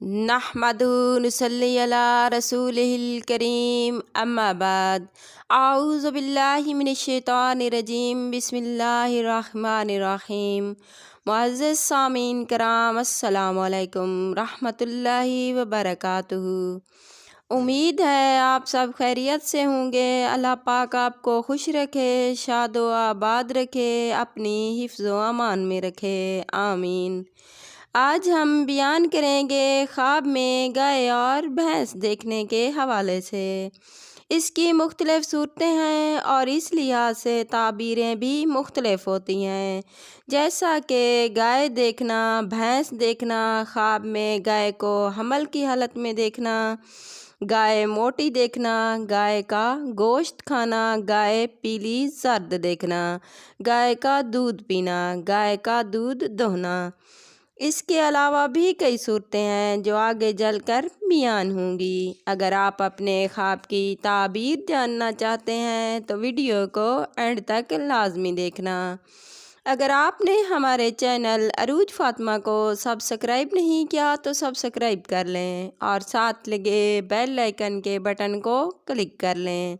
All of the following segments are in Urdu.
نحمدہ نصلی علی رسولہ الکریم اما بعد اعوذ باللہ من الشیطان الرجیم بسم اللہ الرحمن الرحیم۔ معزز سامعین کرام، السلام علیکم رحمۃ اللہ وبرکاتہ۔ امید ہے آپ سب خیریت سے ہوں گے۔ اللہ پاک آپ کو خوش رکھے، شاد و آباد رکھے، اپنی حفظ و امان میں رکھے، آمین۔ آج ہم بیان کریں گے خواب میں گائے اور بھینس دیکھنے کے حوالے سے۔ اس کی مختلف صورتیں ہیں اور اس لحاظ سے تعبیریں بھی مختلف ہوتی ہیں، جیسا کہ گائے دیکھنا، بھینس دیکھنا، خواب میں گائے کو حمل کی حالت میں دیکھنا، گائے موٹی دیکھنا، گائے کا گوشت کھانا، گائے پیلی زرد دیکھنا، گائے کا دودھ پینا، گائے کا دودھ دوہنا۔ اس کے علاوہ بھی کئی صورتیں ہیں جو آگے چل کر بیان ہوں گی۔ اگر آپ اپنے خواب کی تعبیر جاننا چاہتے ہیں تو ویڈیو کو اینڈ تک لازمی دیکھنا۔ اگر آپ نے ہمارے چینل عروج فاطمہ کو سبسکرائب نہیں کیا تو سبسکرائب کر لیں اور ساتھ لگے بیل آئیکن کے بٹن کو کلک کر لیں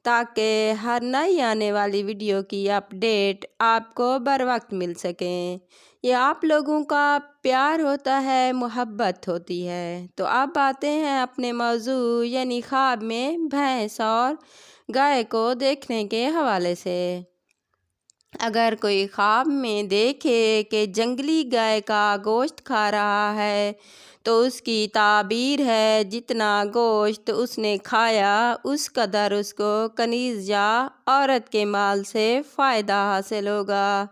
تاکہ ہر نئی آنے والی ویڈیو کی اپڈیٹ آپ کو بر وقت مل سکیں۔ یہ آپ لوگوں کا پیار ہوتا ہے، محبت ہوتی ہے۔ تو اب آتے ہیں اپنے موضوع یعنی خواب میں بھینس اور گائے کو دیکھنے کے حوالے سے۔ اگر کوئی خواب میں دیکھے کہ جنگلی گائے کا گوشت کھا رہا ہے تو اس کی تعبیر ہے جتنا گوشت اس نے کھایا اس قدر اس کو کنیز یا عورت کے مال سے فائدہ حاصل ہوگا۔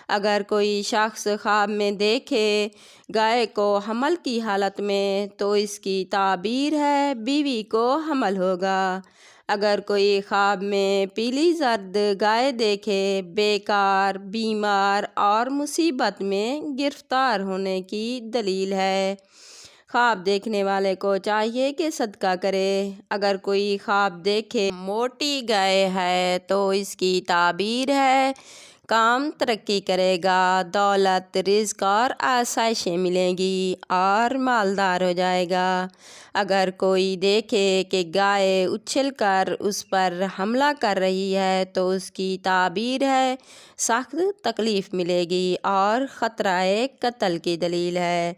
اگر کوئی شخص خواب میں دیکھے گائے کو حمل کی حالت میں تو اس کی تعبیر ہے بیوی کو حمل ہوگا۔ اگر کوئی خواب میں پیلی زرد گائے دیکھے بیکار، بیمار اور مصیبت میں گرفتار ہونے کی دلیل ہے۔ خواب دیکھنے والے کو چاہیے کہ صدقہ کرے۔ اگر کوئی خواب دیکھے موٹی گائے ہے تو اس کی تعبیر ہے کام ترقی کرے گا، دولت، رزق اور آسائشیں ملیں گی اور مالدار ہو جائے گا۔ اگر کوئی دیکھے کہ گائے اچھل کر اس پر حملہ کر رہی ہے تو اس کی تعبیر ہے سخت تکلیف ملے گی اور خطرہ قتل کی دلیل ہے۔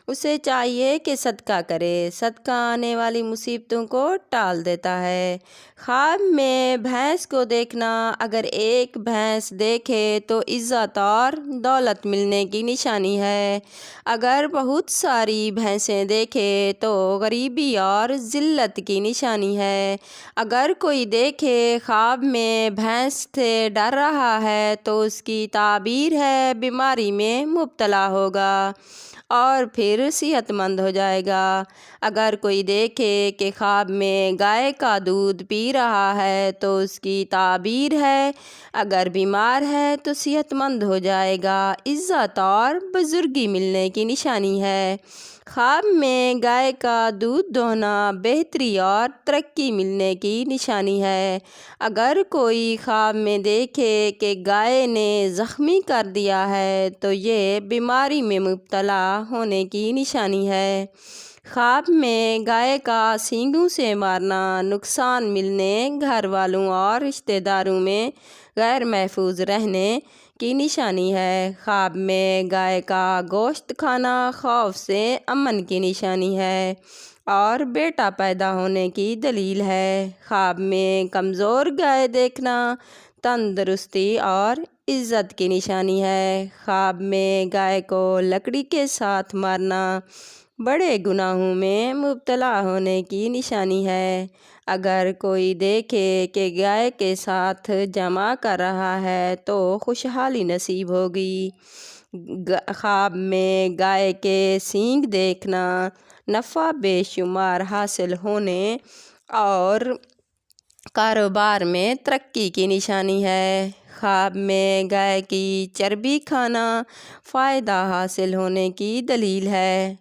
اسے چاہیے کہ صدقہ کرے، صدقہ آنے والی مصیبتوں کو ٹال دیتا ہے۔ خواب میں بھینس کو دیکھنا، اگر ایک بھینس دیکھے تو عزت اور دولت ملنے کی نشانی ہے۔ اگر بہت ساری بھینسیں دیکھے تو غریبی اور ذلت کی نشانی ہے۔ اگر کوئی دیکھے خواب میں بھینس سے ڈر رہا ہے تو اس کی تعبیر ہے بیماری میں مبتلا ہوگا اور پھر صحت مند ہو جائے گا۔ اگر کوئی دیکھے کہ خواب میں گائے کا دودھ پی رہا ہے تو اس کی تعبیر ہے اگر بیمار ہے تو صحت مند ہو جائے گا، عزت اور بزرگی ملنے کی نشانی ہے۔ خواب میں گائے کا دودھ دوہنا بہتری اور ترقی ملنے کی نشانی ہے۔ اگر کوئی خواب میں دیکھے کہ گائے نے زخمی کر دیا ہے تو یہ بیماری میں مبتلا ہونے کی نشانی ہے۔ خواب میں گائے کا سینگوں سے مارنا نقصان ملنے، گھر والوں اور رشتہ داروں میں غیر محفوظ رہنے کی نشانی ہے۔ خواب میں گائے کا گوشت کھانا خوف سے امن کی نشانی ہے اور بیٹا پیدا ہونے کی دلیل ہے۔ خواب میں کمزور گائے دیکھنا تندرستی اور عزت کی نشانی ہے۔ خواب میں گائے کو لکڑی کے ساتھ مارنا بڑے گناہوں میں مبتلا ہونے کی نشانی ہے۔ اگر کوئی دیکھے کہ گائے کے ساتھ جمع کر رہا ہے تو خوشحالی نصیب ہوگی۔ خواب میں گائے کے سینگ دیکھنا نفع بے شمار حاصل ہونے اور کاروبار میں ترقی کی نشانی ہے۔ خواب میں گائے کی چربی کھانا فائدہ حاصل ہونے کی دلیل ہے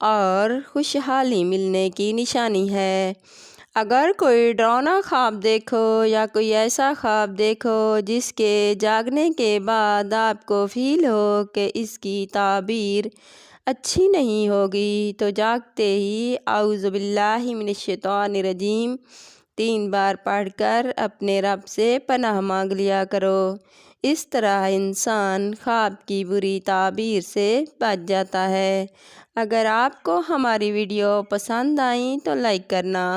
اور خوشحالی ملنے کی نشانی ہے۔ اگر کوئی ڈراؤنا خواب دیکھو یا کوئی ایسا خواب دیکھو جس کے جاگنے کے بعد آپ کو فیل ہو کہ اس کی تعبیر اچھی نہیں ہوگی تو جاگتے ہی اعوذ باللہ من الشیطان الرجیم 3 بار پڑھ کر اپنے رب سے پناہ مانگ لیا کرو۔ اس طرح انسان خواب کی بری تعبیر سے بچ جاتا ہے۔ اگر آپ کو ہماری ویڈیو پسند آئیں تو لائک کرنا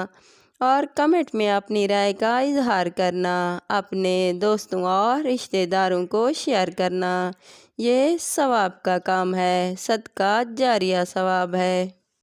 اور کمنٹ میں اپنی رائے کا اظہار کرنا، اپنے دوستوں اور رشتہ داروں کو شیئر کرنا۔ یہ ثواب کا کام ہے، صدقہ جاریہ ثواب ہے۔